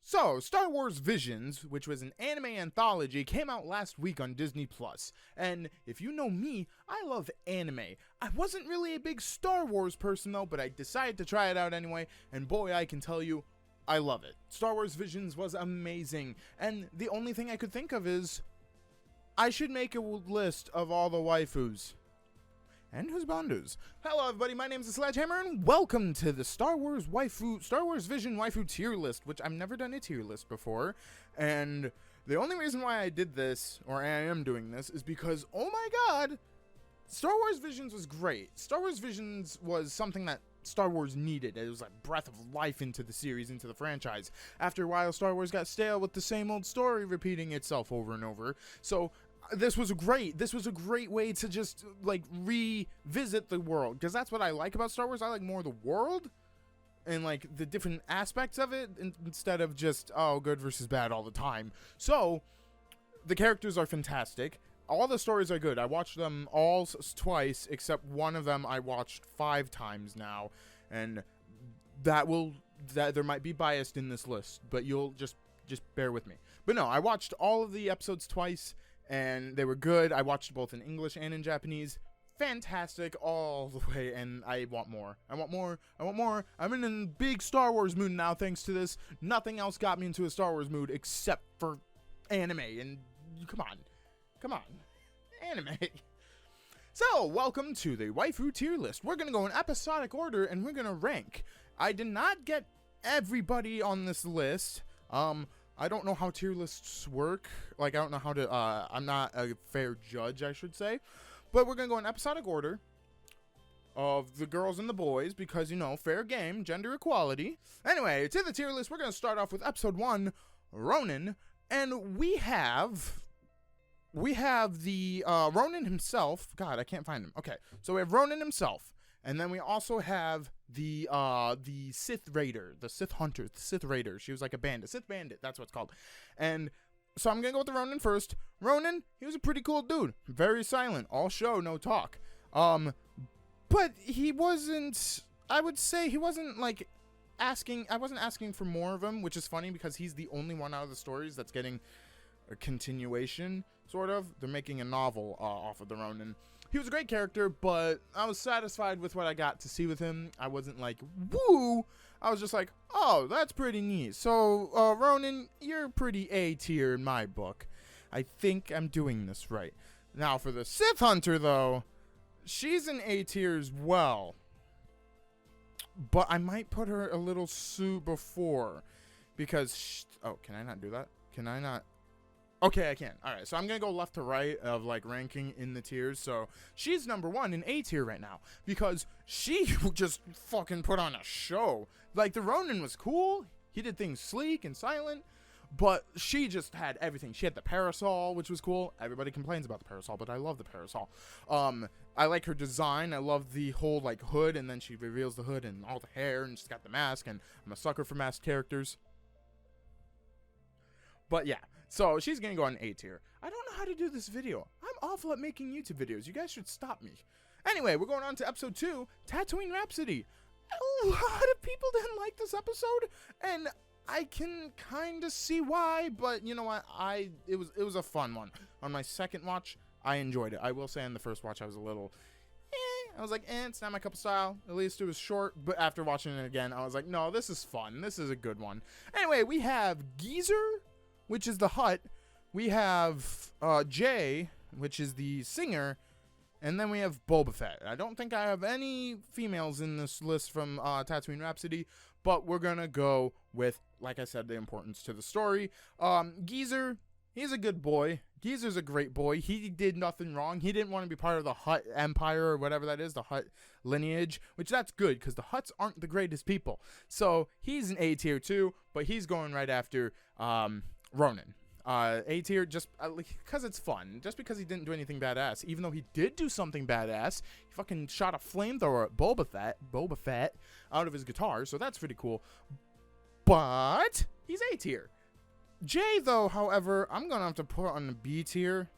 So, Star Wars Visions, which was an anime anthology, came out last week on Disney+. And if you know me, I love anime. I wasn't really a big Star Wars person though, but I decided to try it out anyway, and boy, I can tell you, I love it. Star Wars Visions was amazing, and the only thing I could think of is, I should make a list of all the waifus. And husbandos. Hello everybody, my name is the Sledgehammer, and welcome to the Star Wars Vision waifu tier list, which I've never done a tier list before, and the only reason why I did this, or I am doing this, is because, oh my god, Star Wars Visions was great. Star Wars Visions was something that Star Wars needed. It was like breath of life into the series, into the franchise. After a while, Star Wars got stale with the same old story repeating itself over and over, so this was a great way to just like revisit the world, because that's what I like about Star Wars. I like more the world and like the different aspects of it instead of just good versus bad all the time. So the characters are fantastic, all the stories are good. I watched them all twice, except one of them I watched 5 times now, and that there might be biased in this list, but you'll just bear with me. But no, I watched all of the episodes twice, and they were good. I watched both in English and in Japanese. Fantastic all the way, and I want more. I want more. I'm in a big Star Wars mood now thanks to this. Nothing else got me into a Star Wars mood except for anime, and come on. Anime. So, welcome to the waifu tier list. We're going to go in episodic order, and we're going to rank. I did not get everybody on this list. I don't know how tier lists work. Like, I don't know how to, I'm not a fair judge, I should say. But we're going to go in episodic order of the girls and the boys, because, you know, fair game, gender equality. Anyway, to the tier list, we're going to start off with episode 1, Ronin. And we have the, Ronin himself. God, I can't find him. Okay, so we have Ronin himself. And then we also have the Sith Raider, the Sith Hunter, the Sith Raider. She was like a bandit, Sith Bandit, that's what it's called. And so I'm going to go with the Ronin first. Ronin, he was a pretty cool dude. Very silent, all show, no talk. But he wasn't, I would say he wasn't like I wasn't asking for more of him, which is funny because he's the only one out of the stories that's getting a continuation, sort of. They're making a novel off of the Ronin. He was a great character, but I was satisfied with what I got to see with him. I wasn't like, woo! I was just like, oh, that's pretty neat. So, Ronin, you're pretty A tier in my book. I think I'm doing this right. Now, for the Sith Hunter, though, she's an A tier as well. But I might put her a little before, because, oh, can I not do that? Can I not? Okay, I can. Alright, so I'm going to go left to right of, like, ranking in the tiers. So, she's number 1 in A tier right now, because she just fucking put on a show. Like, the Ronin was cool. He did things sleek and silent, but she just had everything. She had the parasol, which was cool. Everybody complains about the parasol, but I love the parasol. I like her design. I love the whole, like, hood, and then she reveals the hood and all the hair, and she's got the mask, and I'm a sucker for masked characters. But, yeah. So, she's going to go on A tier. I don't know how to do this video. I'm awful at making YouTube videos. You guys should stop me. Anyway, we're going on to episode 2, Tatooine Rhapsody. A lot of people didn't like this episode, and I can kind of see why, but you know what? It was a fun one. On my second watch, I enjoyed it. I will say on the first watch, I was a little, I was like, it's not my cup of style. At least it was short, but after watching it again, I was like, no, this is fun. This is a good one. Anyway, we have Geezer, which is the Hutt. We have Jay, which is the singer, and then we have Boba Fett. I don't think I have any females in this list from Tatooine Rhapsody, but we're gonna go with, like I said, the importance to the story. Geezer, he's a good boy. Geezer's a great boy. He did nothing wrong. He didn't want to be part of the Hutt Empire or whatever that is, the Hutt lineage, which that's good because the Hutts aren't the greatest people. So he's an A tier too, but he's going right after Ronin. A tier just because it's fun. Just because he didn't do anything badass. Even though he did do something badass. He fucking shot a flamethrower at Boba Fett out of his guitar. So that's pretty cool. But he's A tier. Jay, though, however, I'm going to have to put on the B tier.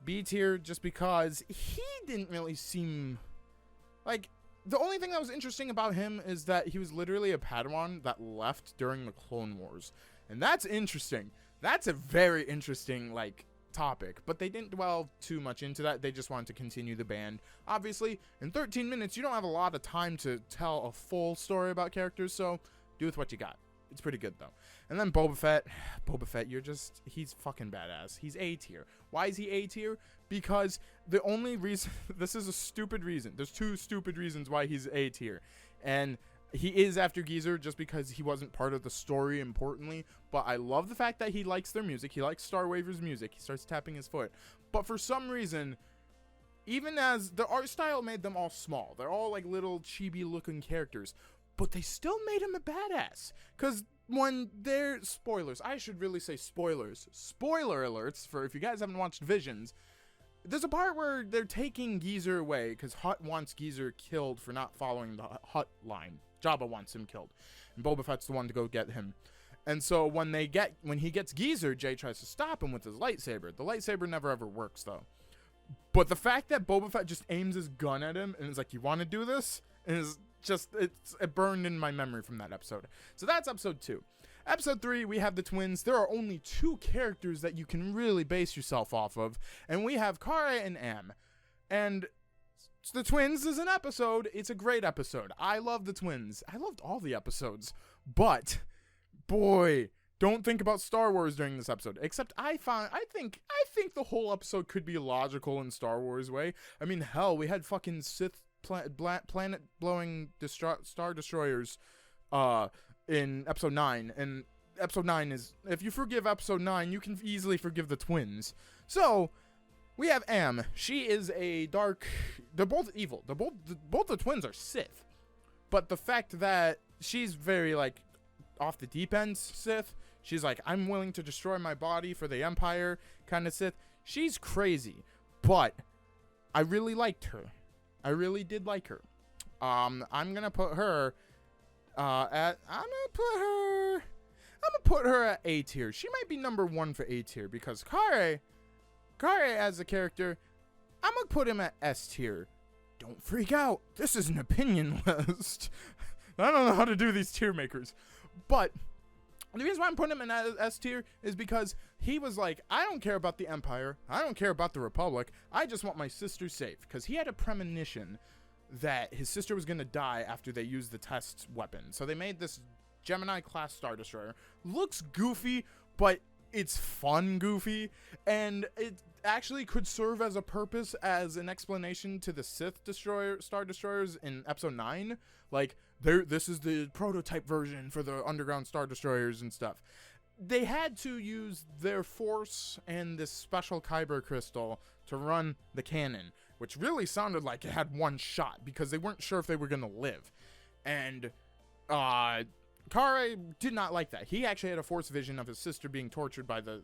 B tier just because he didn't really seem like the only thing that was interesting about him is that he was literally a Padawan that left during the Clone Wars. And that's interesting. That's a very interesting, like, topic. But they didn't dwell too much into that. They just wanted to continue the band. Obviously, in 13 minutes, you don't have a lot of time to tell a full story about characters, so do with what you got. It's pretty good, though. And then Boba Fett. Boba Fett, he's fucking badass. He's A tier. Why is he A tier? Because the only reason, this is a stupid reason. There's two stupid reasons why he's A tier. And he is after Geezer just because he wasn't part of the story, importantly. But I love the fact that he likes their music. He likes Star Waver's music. He starts tapping his foot. But for some reason, even as the art style made them all small, they're all like little chibi-looking characters. But they still made him a badass. Because when they're spoilers, I should really say spoilers. Spoiler alerts for if you guys haven't watched Visions. There's a part where they're taking Geezer away because Hutt wants Geezer killed for not following the Hutt line. Jabba wants him killed. And Boba Fett's the one to go get him. And so when he gets Geezer, Jay tries to stop him with his lightsaber. The lightsaber never ever works though. But the fact that Boba Fett just aims his gun at him and is like, "You want to do this?" And is just it burned in my memory from that episode. So that's episode 2. Episode 3, we have the twins. There are only 2 characters that you can really base yourself off of, and we have Cara and Am. And the twins is an episode. It's a great episode. I love the twins. I loved all the episodes, but boy, don't think about Star Wars during this episode. Except I think the whole episode could be logical in Star Wars way. I mean, hell, we had fucking Sith planet blowing star destroyers in episode 9, and episode 9 is, if you forgive episode 9, you can easily forgive the twins. So we have Am. She is a dark, they're both evil. Both the twins are Sith, but the fact that she's very like off the deep end Sith, she's like, I'm willing to destroy my body for the Empire kind of Sith. She's crazy, but I really liked her. I really did like her. I'm gonna put her at A tier. She might be number 1 for A tier because Cara as a character, I'm gonna put him at S tier. Don't freak out. This is an opinion list. I don't know how to do these tier makers, but the reason why I'm putting him in S tier is because he was like, I don't care about the Empire. I don't care about the Republic. I just want my sister safe. Because he had a premonition that his sister was going to die after they used the test weapon. So they made this Gemini-class Star Destroyer. Looks goofy, but it's fun goofy. And it actually could serve as a purpose as an explanation to the Sith Star Destroyers in Episode 9. Like, this is the prototype version for the underground Star Destroyers and stuff. They had to use their force and this special kyber crystal to run the cannon, which really sounded like it had one shot because they weren't sure if they were going to live. And Cara did not like that. He actually had a force vision of his sister being tortured by the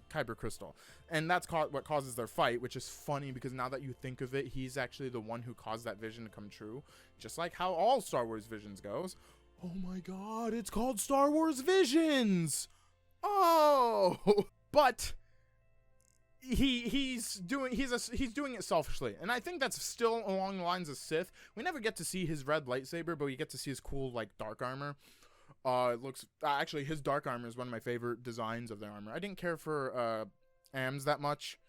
kyber crystal, and that's what causes their fight, which is funny because now that you think of it, he's actually the one who caused that vision to come true, just like how all Star Wars Visions goes. Oh my god, it's called Star Wars Visions! Oh! But he's doing it selfishly, and I think that's still along the lines of Sith. We never get to see his red lightsaber, but we get to see his cool like dark armor. It looks actually his dark armor is one of my favorite designs of the armor. I didn't care for Am's that much,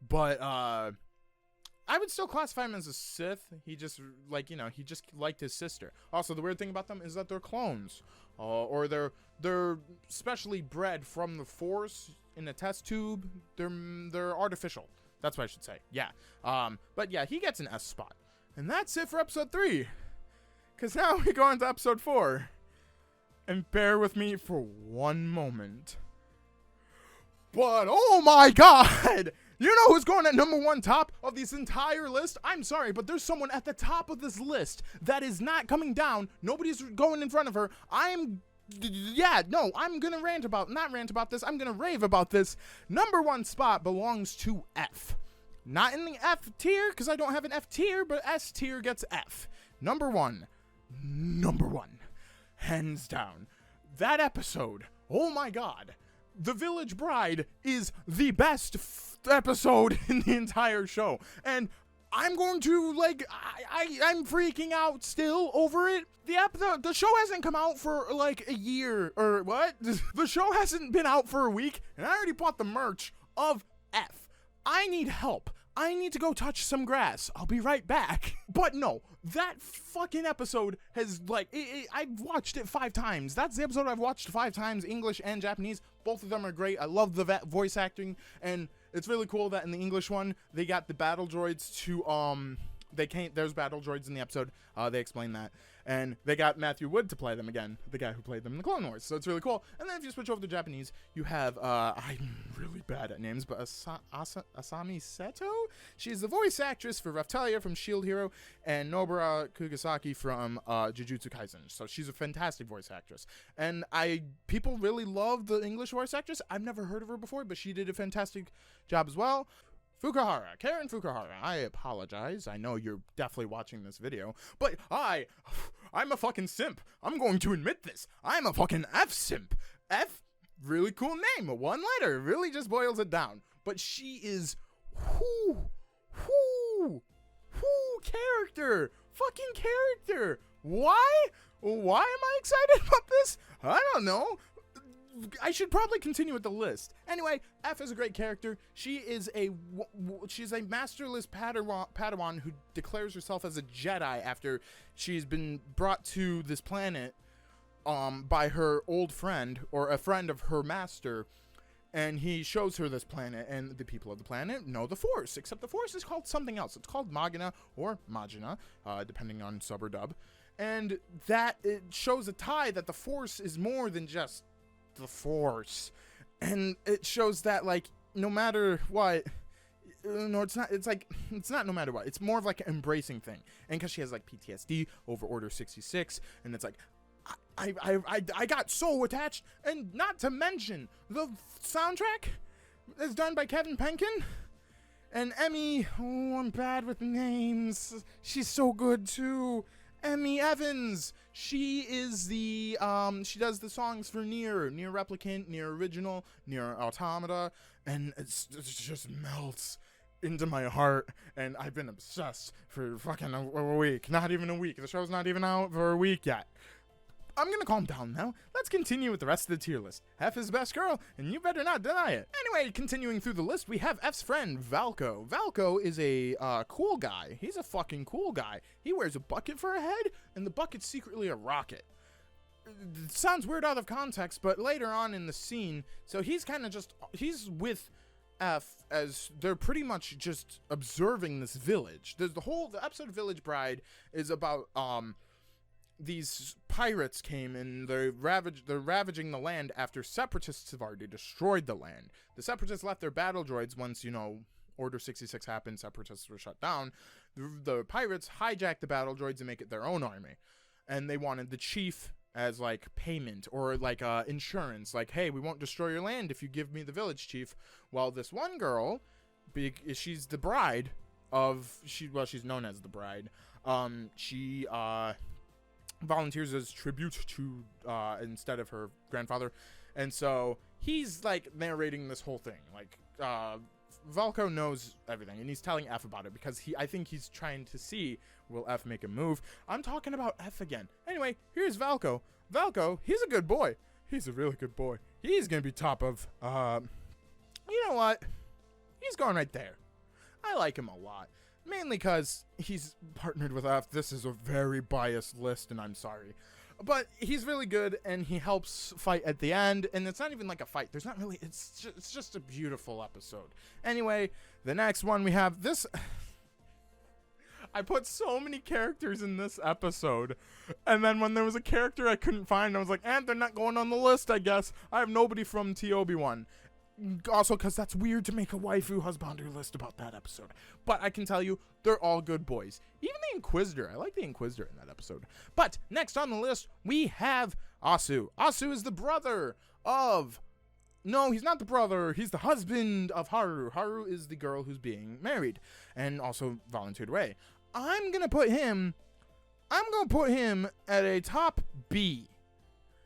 but I would still classify him as a Sith. He just he just liked his sister. Also, the weird thing about them is that they're clones, or they're specially bred from the Force in a test tube. They're artificial. That's what I should say. Yeah. But yeah, he gets an S spot, and that's it for episode 3. Cause now we go into episode 4, and bear with me for one moment. But oh my god! You know who's going at number 1 top of this entire list? I'm sorry, but there's someone at the top of this list that is not coming down. Nobody's going in front of her. I'm gonna not rant about this. I'm gonna rave about this. Number 1 spot belongs to F. Not in the F tier, because I don't have an F tier, but S tier gets F. Number 1. Hands down. That episode, oh my god. The Village Bride is the best episode in the entire show. And I'm going to, like, I'm freaking out still over it. The show hasn't come out for, like, a year, or what? The show hasn't been out for a week, and I already bought the merch of F. I need help. I need to go touch some grass. I'll be right back. But no, that fucking episode has, like, I've watched it 5 times. That's the episode I've watched 5 times, English and Japanese. Both of them are great. I love the voice acting, and it's really cool that in the English one, they got the Battle Droids to, there's Battle Droids in the episode. They explain that. And they got Matthew Wood to play them again, the guy who played them in the Clone Wars. So it's really cool. And then if you switch over to Japanese, you have, I'm really bad at names, but Asami Seto? She's the voice actress for Raftalia from Shield Hero and Nobara Kugasaki from Jujutsu Kaisen. So she's a fantastic voice actress. And people really love the English voice actress. I've never heard of her before, but she did a fantastic job as well. Fukuhara, Karen Fukuhara, I apologize. I know you're definitely watching this video, but I'm a fucking simp. I'm going to admit this. I'm a fucking F simp. F, really cool name. 1 letter, really just boils it down. But she is, character. Fucking character. Why? Why am I excited about this? I don't know. I should probably continue with the list. Anyway, F is a great character. She's a masterless Padawan who declares herself as a Jedi after she's been brought to this planet by her old friend, or a friend of her master, and he shows her this planet, and the people of the planet know the Force, except the Force is called something else. It's called Magina or Majina, depending on sub or dub, and that it shows a tie that the Force is more than just the Force, and it shows that, like, no matter what, it's not no matter what, it's more of like an embracing thing. And because she has like PTSD over Order 66, and it's like I got so attached. And not to mention the soundtrack is done by Kevin Penkin and Emmy, I'm bad with names, she's so good too, Emmy Evans. She is the, she does the songs for Nier Replicant, Nier Original, Nier Automata, and it just melts into my heart, and I've been obsessed for fucking a week. Not even a week. The show's not even out for a week yet. I'm gonna calm down now. Let's continue with the rest of the tier list. F is the best girl, and you better not deny it. Anyway, continuing through the list, we have F's friend, Valko. Valko is a cool guy. He's a fucking cool guy. He wears a bucket for a head, and the bucket's secretly a rocket. It sounds weird out of context, but later on in the scene, so he's kind of just, he's with F as they're pretty much just observing this village. The episode of Village Bride is about, these pirates came and they're ravaging the land after separatists have already destroyed the land. The separatists left their battle droids once, Order 66 happened, separatists were shut down. The pirates hijacked the battle droids and make it their own army. And they wanted the chief as like payment or like insurance. Like, hey, we won't destroy your land if you give me the village chief. Well, this one girl, she's the bride of, she's known as the bride. She volunteers as tribute to instead of her grandfather, and so he's like narrating this whole thing. Like Valko knows everything, and he's telling F about it because I think he's trying to see, will F make a move. I'm talking about F again. Anyway, here's Valko. Valko, he's a good boy. He's a really good boy. He's gonna be top of you know what, he's going right there. I like him a lot. Mainly because he's partnered with F. This is a very biased list, and I'm sorry. But he's really good, and he helps fight at the end, and it's not even like a fight. There's not really, it's just a beautiful episode. Anyway, the next one we have this. I put so many characters in this episode, and then when there was a character I couldn't find, I was like, they're not going on the list, I guess. I have nobody from Obi-Wan. Also, because that's weird to make a waifu husbando list about that episode. But I can tell you, they're all good boys. Even the Inquisitor. I like the Inquisitor in that episode. But next on the list, we have Asu. Asu is the brother of... No, he's not the brother. He's the husband of Haru. Haru is the girl who's being married and also volunteered away. I'm going to put him at a top B.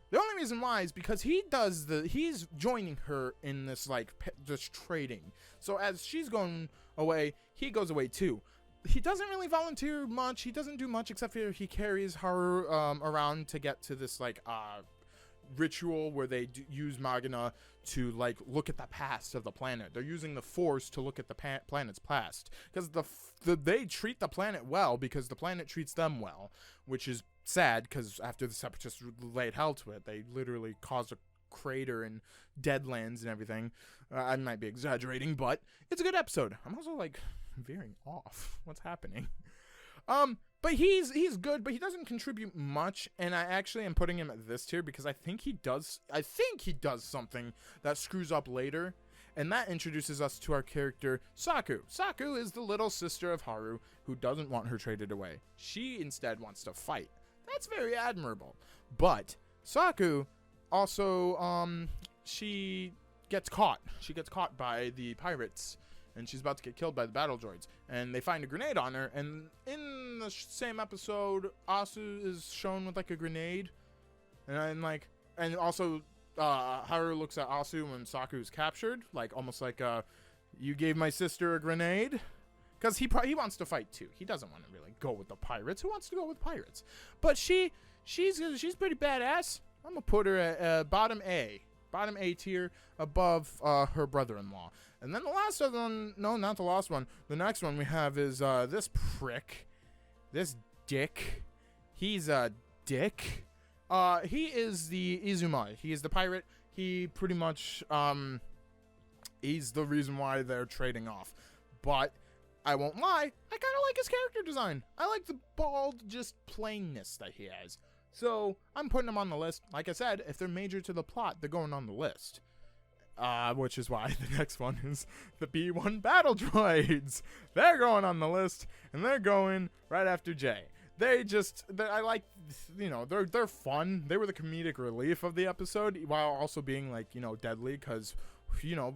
The only reason why is because he's joining her in this, like, just trading. So as she's going away, he goes away too. he doesn't really volunteer much. He doesn't do much except for he carries Haru around to get to this like ritual where they use Magna to like look at the past of the planet. They're using the Force to look at the planet's past, because they treat the planet well because the planet treats them well, which is sad because after the Separatists laid hell to it, they literally caused a crater and deadlands and everything. I might be exaggerating, but it's a good episode. I'm also like veering off. What's happening? But he's good, but he doesn't contribute much, and I actually am putting him at this tier because I think he does something that screws up later, and that introduces us to our character Saku. Saku is the little sister of Haru who doesn't want her traded away. She instead wants to fight. That's very admirable. But Saku also she gets caught. She gets caught by the pirates, and she's about to get killed by the battle droids, and they find a grenade on her. And in the same episode, Asu is shown with like a grenade, and also Haru looks at Asu when Saku's captured, like almost like you gave my sister a grenade, because he wants to fight too. He doesn't want to really go with the pirates. Who wants to go with pirates? But she's pretty badass. I'm gonna put her at bottom A tier, above her brother-in-law. And then the last one, no, not the last one. The next one we have is this prick, this dick. He's a dick. He is the Izumai. He is the pirate. He pretty much he's the reason why they're trading off. But I won't lie, I kind of like his character design. I like the bald, just plainness that he has. So I'm putting them on the list. Like I said, if they're major to the plot, they're going on the list. Which is why the next one is the B1 Battle Droids. They're going on the list, and they're going right after J. I like, you know, they're fun. They were the comedic relief of the episode, while also being like, you know, deadly, because, you know,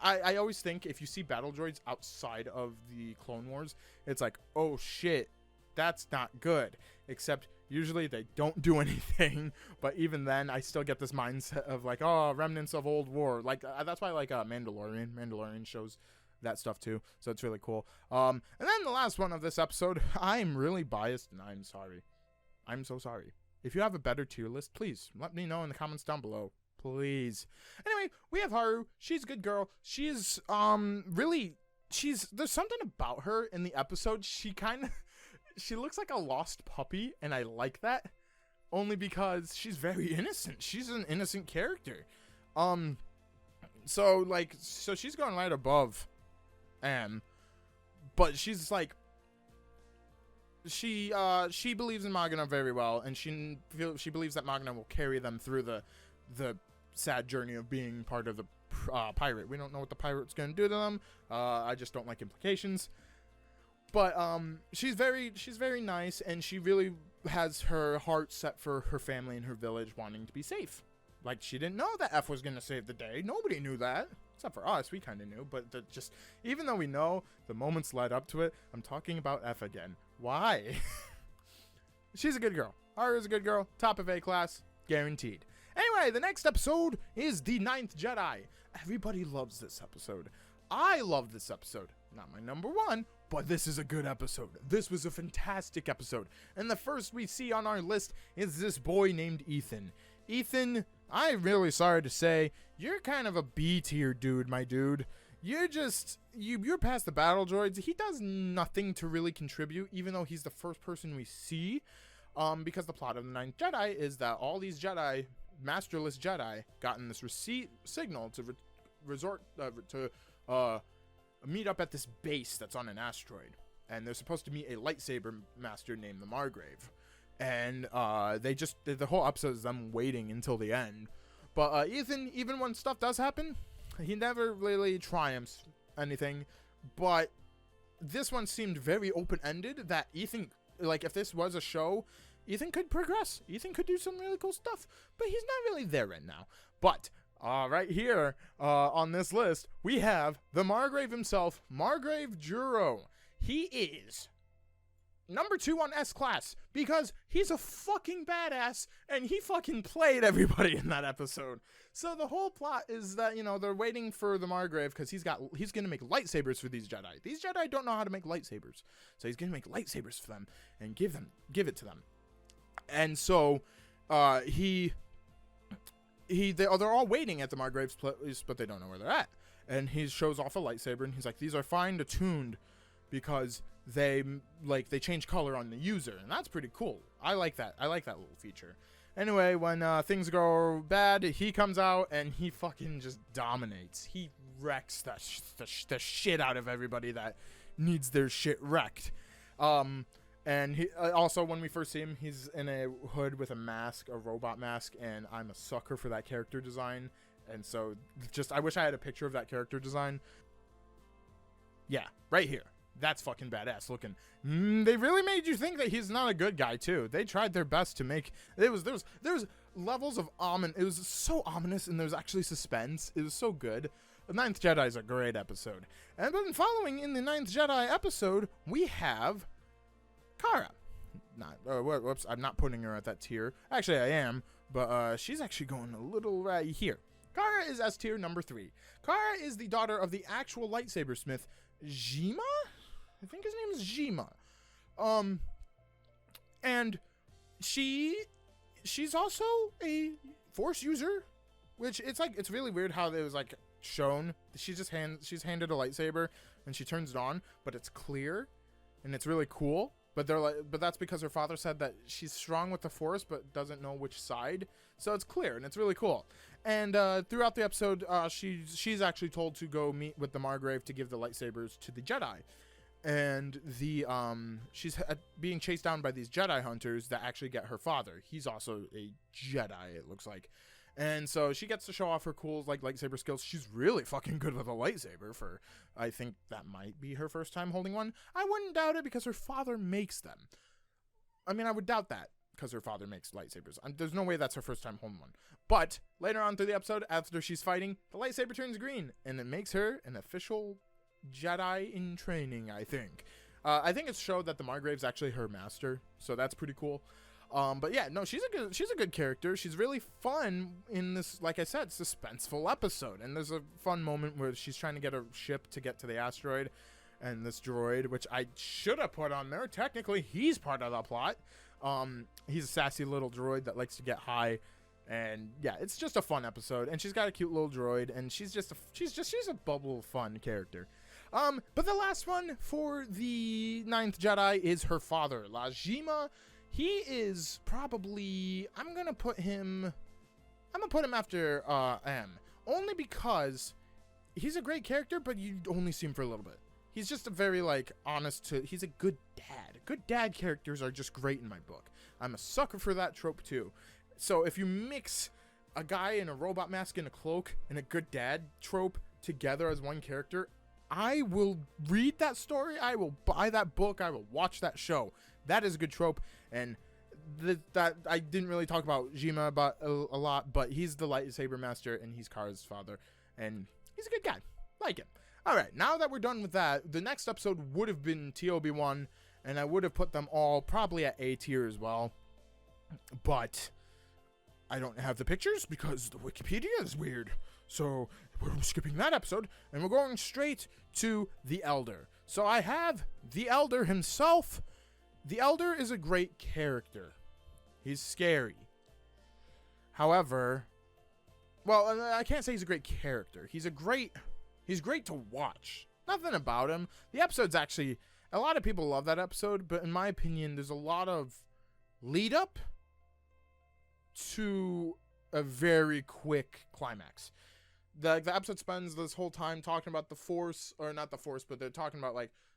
I always think if you see Battle Droids outside of the Clone Wars, it's like, oh shit, that's not good. Except usually they don't do anything, but even then I still get this mindset of like, oh, remnants of old war. Like that's why I like Mandalorian shows that stuff too, so it's really cool. And then the last one of this episode, I'm really biased and I'm sorry. I'm so sorry. If you have a better tier list, please let me know in the comments down below, please. Anyway, we have Haru. She's a good girl. She's there's something about her in the episode. She looks like a lost puppy, and I like that, only because she's very innocent. She's an innocent character. So she's going right above M, but she's like, she believes in Magna very well, and she believes that Magna will carry them through the sad journey of being part of the pirate. We don't know what the pirate's going to do to them. I just don't like implications. But she's very nice, and she really has her heart set for her family and her village wanting to be safe. Like, she didn't know that F was going to save the day. Nobody knew that. Except for us, we kind of knew. But even though we know, the moments led up to it, I'm talking about F again. Why? She's a good girl. Haru's a good girl. Top of A class. Guaranteed. Anyway, the next episode is The Ninth Jedi. Everybody loves this episode. I love this episode. Not my number one, but this is a good episode. This was a fantastic episode. And the first we see on our list is this boy named Ethan. Ethan, I'm really sorry to say, you're kind of a B tier dude, my dude. You're past the battle droids. He does nothing to really contribute, even though he's the first person we see. Because the plot of the Ninth Jedi is that all these Jedi, masterless Jedi, gotten this signal to meet up at this base that's on an asteroid, and they're supposed to meet a lightsaber master named the Margrave, and the whole episode is them waiting until the end. But Ethan, even when stuff does happen, he never really triumphs anything. But this one seemed very open-ended, that Ethan, like, if this was a show, Ethan could progress. Ethan could do some really cool stuff, but he's not really there right now. But right here on this list, we have the Margrave himself, Margrave Juro. He is number 2 on S class, because he's a fucking badass and he fucking played everybody in that episode. So the whole plot is that, you know, they're waiting for the Margrave because he's going to make lightsabers for these Jedi. These Jedi don't know how to make lightsabers. So he's going to make lightsabers for them and give it to them. And so they're all waiting at the Margrave's place, but they don't know where they're at. And he shows off a lightsaber and he's like, these are fine attuned because they change color on the user, and that's pretty cool. I like that little feature. Anyway, when things go bad, he comes out and he fucking just dominates. He wrecks the shit out of everybody that needs their shit wrecked. And he also, when we first see him, he's in a hood with a mask, a robot mask, and I'm a sucker for that character design. And so I wish I had a picture of that character design. Yeah, right here. That's fucking badass looking. They really made you think that he's not a good guy too. They tried their best to make there was levels of ominous. It was so ominous, and there was actually suspense. It was so good. The Ninth Jedi is a great episode. And then following in the Ninth Jedi episode, we have Cara. Whoops, I'm not putting her at that tier. Actually, I am, but she's actually going a little right here. Cara is S tier number 3. Cara is the daughter of the actual lightsaber smith, Jima? I think his name is Jima. And she's also a Force user, which it's really weird how it was like shown. She's handed a lightsaber and she turns it on, but it's clear and it's really cool. But that's because her father said that she's strong with the Force, but doesn't know which side. So it's clear and it's really cool. And throughout the episode, she's actually told to go meet with the Margrave to give the lightsabers to the Jedi. And she's being chased down by these Jedi hunters that actually get her father. He's also a Jedi, it looks like. And so she gets to show off her cool lightsaber skills. She's really fucking good with a lightsaber for, I think that might be her first time holding one. I wouldn't doubt it because her father makes them. I mean, I would doubt that because her father makes lightsabers. There's no way that's her first time holding one. But later on through the episode, after she's fighting, the lightsaber turns green and it makes her an official Jedi in training, I think. I think it's showed that the Margrave's actually her master, so that's pretty cool. But yeah, no, she's a good character. She's really fun in this, like I said, suspenseful episode. And there's a fun moment where she's trying to get a ship to get to the asteroid, and this droid, which I should have put on there. Technically, he's part of the plot. He's a sassy little droid that likes to get high. And yeah, it's just a fun episode. And she's got a cute little droid, and she's a bubble fun character. But the last one for the Ninth Jedi is her father, Lashima. He is probably, I'm gonna put him after M, only because he's a great character, but you only see him for a little bit. He's just a very he's a good dad. Good dad characters are just great in my book. I'm a sucker for that trope too. So if you mix a guy in a robot mask and a cloak and a good dad trope together as one character, I will read that story, I will buy that book, I will watch that show. That is a good trope, and that I didn't really talk about Jima about a lot, but he's the lightsaber master, and he's Kara's father, and he's a good guy. Like him. Alright, now that we're done with that, the next episode would have been TOB1, and I would have put them all probably at A tier as well, but I don't have the pictures because the Wikipedia is weird. So we're skipping that episode, and we're going straight to the Elder. So I have the Elder himself. The Elder is a great character. He's scary. However, well, I can't say he's a great character. He's great to watch. Nothing about him. The episode's actually, a lot of people love that episode, but in my opinion, there's a lot of lead up to a very quick climax. The episode spends this whole time talking about the Force, or not the Force, but they're talking about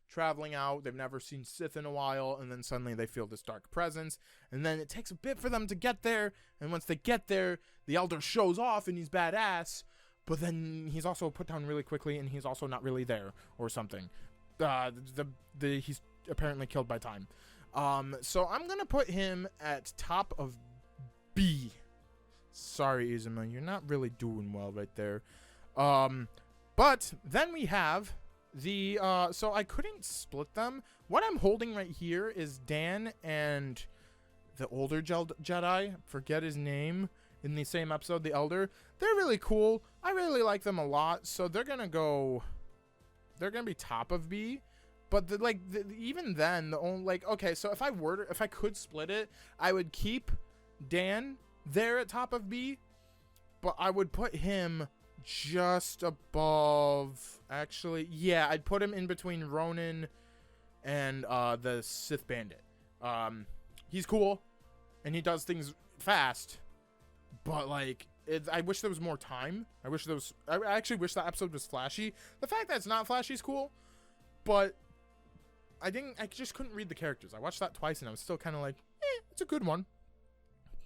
traveling out. They've never seen Sith in a while, and then suddenly they feel this dark presence, and then it takes a bit for them to get there, and once they get there, the Elder shows off and he's badass, but then he's also put down really quickly, and he's also not really there or something. He's apparently killed by time. So I'm gonna put him at top of B. Sorry, Izuma, you're not really doing well right there. But then we have So I couldn't split them. What I'm holding right here is Dan and the older Jedi, forget his name, in the same episode, the Elder. They're really cool. I really like them a lot. So they're gonna be top of B. But even then, the only okay. So if I could split it, I would keep Dan there at top of B, but I would put him just above. Actually, yeah, I'd put him in between Ronin and the Sith Bandit. He's cool, and he does things fast, but I wish there was more time. I actually wish that episode was flashy. The fact that it's not flashy is cool, but I just couldn't read the characters. I watched that twice, and I was still kind of like, it's a good one,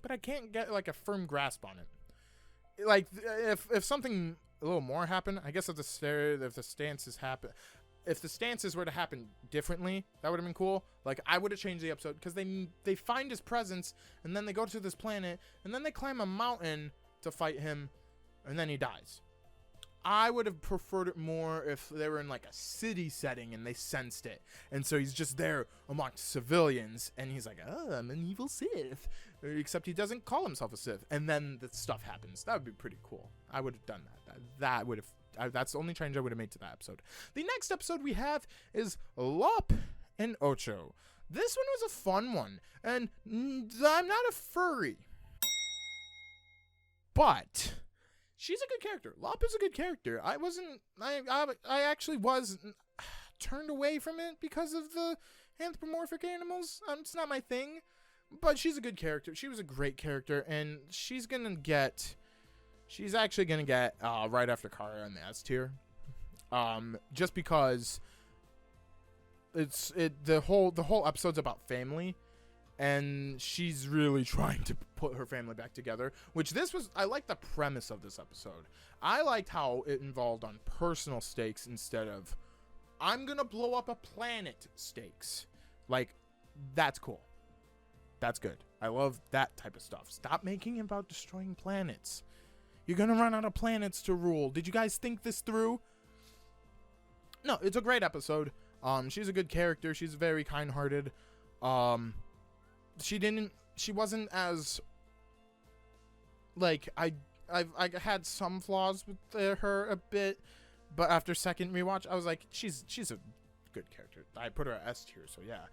but I can't get a firm grasp on it. If something a little more happened, I guess if the stances were to happen differently, that would have been cool. I would have changed the episode, because they find his presence, and then they go to this planet, and then they climb a mountain to fight him, and then he dies. I would have preferred it more if they were in a city setting and they sensed it, and so he's just there amongst civilians, and he's like, oh, I'm an evil Sith, except he doesn't call himself a Sith, and then the stuff happens. That would be pretty cool. I would have done that. That's the only change I would have made to that episode. The next episode we have is Lop and Ocho. This one was a fun one, and I'm not a furry, but she's a good character. Lop is a good character. I actually was turned away from it because of the anthropomorphic animals. It's not my thing, but she's a good character. She was a great character, and she's actually gonna get right after Cara in the S tier, just because the whole episode's about family, and she's really trying to put her family back together, which I like the premise of this episode. I liked how it involved on personal stakes instead of I'm gonna blow up a planet stakes. That's cool. That's good. I love that type of stuff. Stop making it about destroying planets. You're gonna run out of planets to rule. Did you guys think this through? No, it's a great episode. She's a good character. She's very kind-hearted. She wasn't as I had some flaws with her a bit, but after second rewatch, I was like, she's a good character. I put her at S tier, so yeah.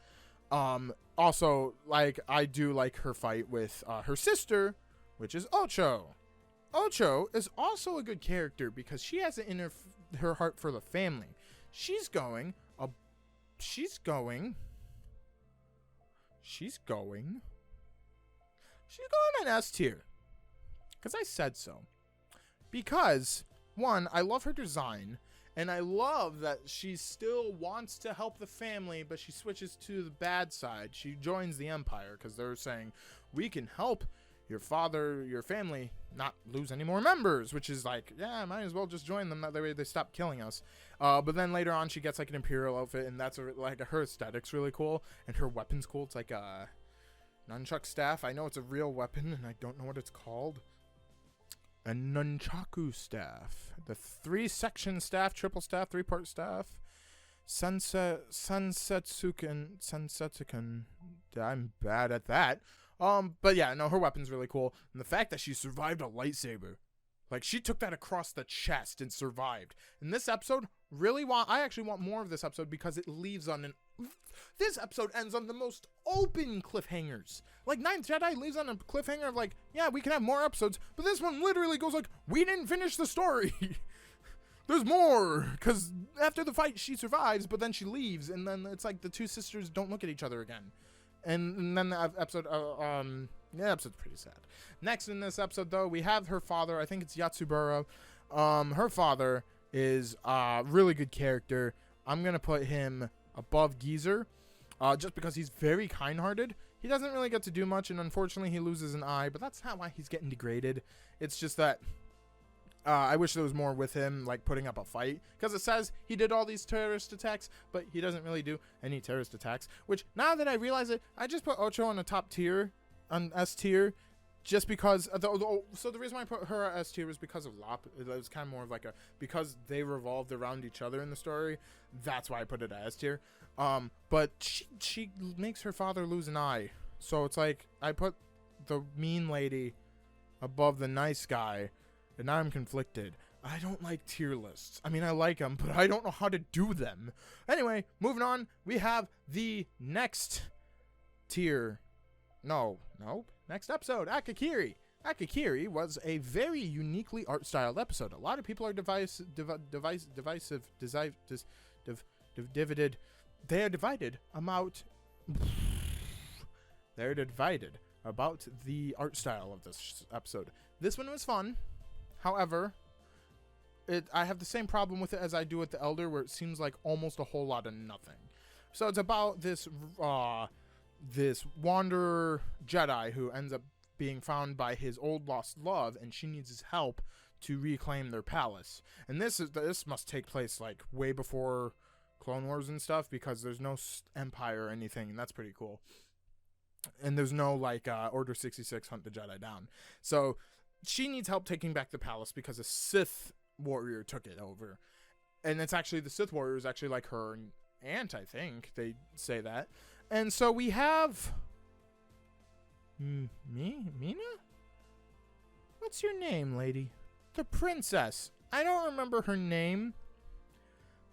Also, I do like her fight with her sister, which is Ocho. Ocho is also a good character because she has it in her heart for the family. She's going on S tier. Because I said so. Because, one, I love her design. And I love that she still wants to help the family, but she switches to the bad side. She joins the Empire because they're saying, we can help your family not lose any more members, which is yeah, might as well just join them. That way they stop killing us. But then later on, she gets an Imperial outfit, and that's her aesthetic's really cool, and her weapon's cool. It's a nunchuck staff. I know it's a real weapon, and I don't know what it's called. A nunchaku staff. The 3-section staff, triple staff, 3-part staff. Sansetsuken. I'm bad at that. But yeah, no, her weapon's really cool. And the fact that she survived a lightsaber. She took that across the chest and survived. And this episode, I actually want more of this episode because it leaves on this episode ends on the most open cliffhangers. Ninth Jedi leaves on a cliffhanger of yeah, we can have more episodes. But this one literally goes we didn't finish the story. There's more. Because after the fight, she survives, but then she leaves. And then it's the two sisters don't look at each other again. And then the episode, the episode's pretty sad. Next in this episode, though, we have her father. I think it's Yatsubara. Her father is a really good character. I'm going to put him above Geezer, just because he's very kind-hearted. He doesn't really get to do much, and unfortunately, he loses an eye, but that's not why he's getting degraded. It's just that I wish there was more with him, putting up a fight, because it says he did all these terrorist attacks, but he doesn't really do any terrorist attacks, which, now that I realize it, I just put Ocho on the top tier, on S tier, just because so the reason why I put her at S tier was because of Lop. It was kind of more of like because they revolved around each other in the story. That's why I put it at S tier. But she makes her father lose an eye, so it's like I put the mean lady above the nice guy, and now I'm conflicted. I don't like tier lists. I mean, I like them, but I don't know how to do them. Anyway, moving on, we have the next tier. Next episode, Akakiri. Akakiri was a very uniquely art-styled episode. A lot of people are divided. They are divided about the art style of this episode. This one was fun. However, I have the same problem with it as I do with the Elder, where it seems like almost a whole lot of nothing. So it's about this wanderer Jedi who ends up being found by his old lost love, and she needs his help to reclaim their palace. And this must take place like way before Clone Wars and stuff, because there's no Empire or anything, and that's pretty cool. And there's no like Order 66 hunt the Jedi down. So she needs help taking back the palace because a Sith warrior took it over. And it's actually, the Sith warrior is actually like her aunt, I think. They say that. And so we have Mina? What's your name, lady? The princess. I don't remember her name,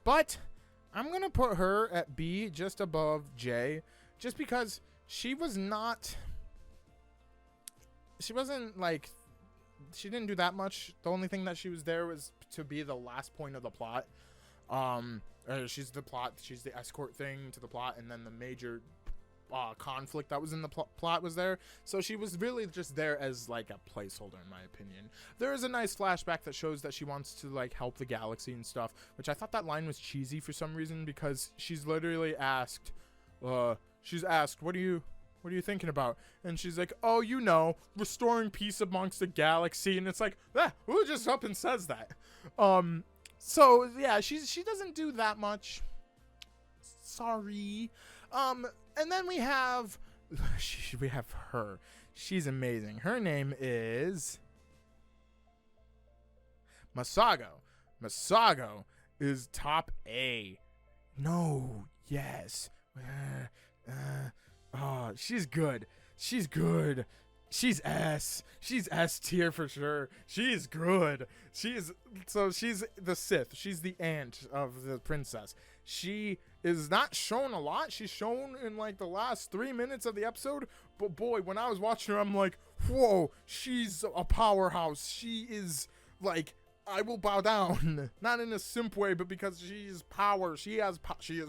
but I'm going to put her at B, just above J, just because she wasn't like, she didn't do that much. The only thing that she was there was to be the last point of the plot. She's the escort thing to the plot, and then the major conflict that was in the plot was there. So she was really just there as like a placeholder, in my opinion. There is a nice flashback that shows that she wants to like help the galaxy and stuff, which I thought that line was cheesy for some reason, because she's literally asked, what are you thinking about? And she's like, oh, restoring peace amongst the galaxy. And it's like, who just up and says that? So yeah, she doesn't do that much. Sorry. And then we have her. She's amazing. Her name is Masago. Masago is top A. No, yes. She's good. She's good. She's S. She's S tier for sure. She's good. She's the Sith. She's the aunt of the princess. She is not shown a lot. She's shown in like the last 3 minutes of the episode. But boy, when I was watching her, I'm like, whoa, she's a powerhouse. She is like, I will bow down. Not in a simp way, but because she is power. She is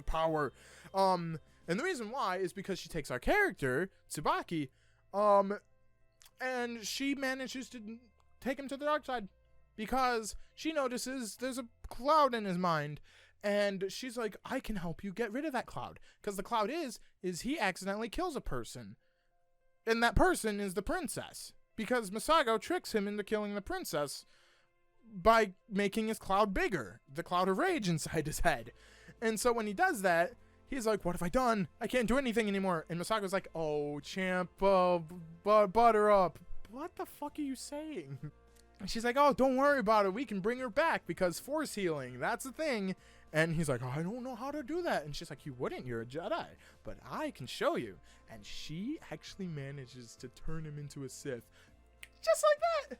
power. And the reason why is because she takes our character, Tsubaki, and she manages to take him to the dark side, because she notices there's a cloud in his mind, and she's like, I can help you get rid of that cloud, because the cloud is he accidentally kills a person, and that person is the princess, because Masago tricks him into killing the princess by making his cloud bigger, the cloud of rage inside his head. And so when he does that, he's like, what have I done? I can't do anything anymore. And Masago's like, oh, champ, butter up. What the fuck are you saying? And she's like, oh, don't worry about it. We can bring her back because force healing, that's the thing. And he's like, oh, I don't know how to do that. And she's like, you wouldn't, you're a Jedi, but I can show you. And she actually manages to turn him into a Sith. Just like that.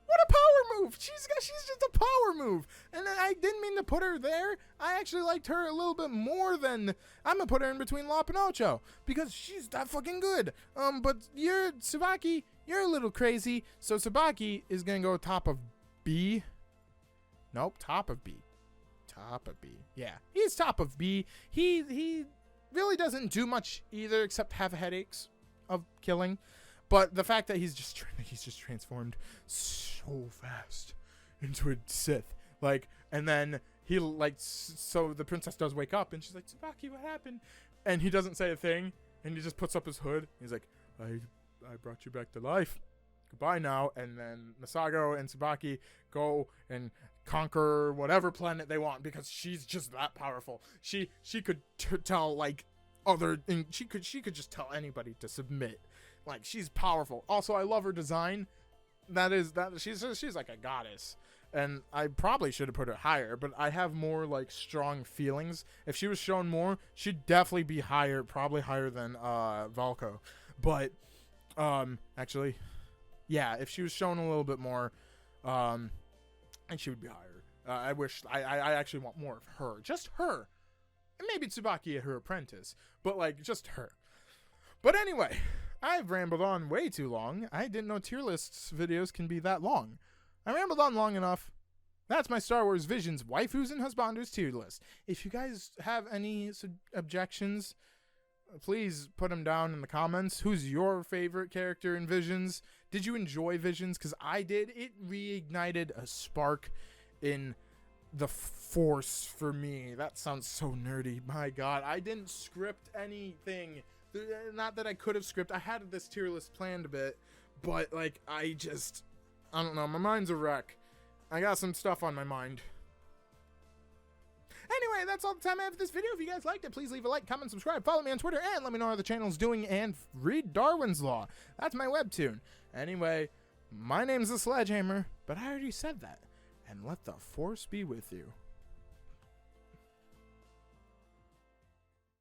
What a power move. She's just a power move. And I didn't mean to put her there. I actually liked her a little bit more than, I'm going to put her in between Lop and Ocho, because she's that fucking good. But Tsubaki, you're a little crazy. So Tsubaki is going to go top of B. Nope, top of B. Top of B. Yeah, he's top of B. He really doesn't do much either except have headaches of killing. But the fact that he's just transformed so fast into a Sith, like, and then he like, so the princess does wake up and she's like, Tsubaki, what happened? And he doesn't say a thing, and he just puts up his hood. He's like, I brought you back to life. Goodbye now. And then Masago and Tsubaki go and conquer whatever planet they want, because she's just that powerful. She could tell like she could just tell anybody to submit. Like, she's powerful. Also, I love her design. She's like a goddess. And I probably should have put it higher, but I have more, like, strong feelings. If she was shown more, she'd definitely be higher, probably higher than Valko. But, actually, yeah, if she was shown a little bit more, I think she would be higher. I actually want more of her. Just her. And maybe Tsubaki, her apprentice. But, like, just her. But anyway, I've rambled on way too long. I didn't know tier lists videos can be that long. I rambled on long enough. That's my Star Wars Visions, Waifus, and Husbandos tier list. If you guys have any objections, please put them down in the comments. Who's your favorite character in Visions? Did you enjoy Visions? Because I did. It reignited a spark in the Force for me. That sounds so nerdy. My God. I didn't script anything. Not that I could have scripted. I had this tier list planned a bit. But, like, I don't know. My mind's a wreck. I got some stuff on my mind. Anyway, that's all the time I have for this video. If you guys liked it, please leave a like, comment, subscribe, follow me on Twitter, and let me know how the channel's doing, and read Darwin's Law. That's my webtoon. Anyway, my name's The Sledgehammer, but I already said that. And let the Force be with you.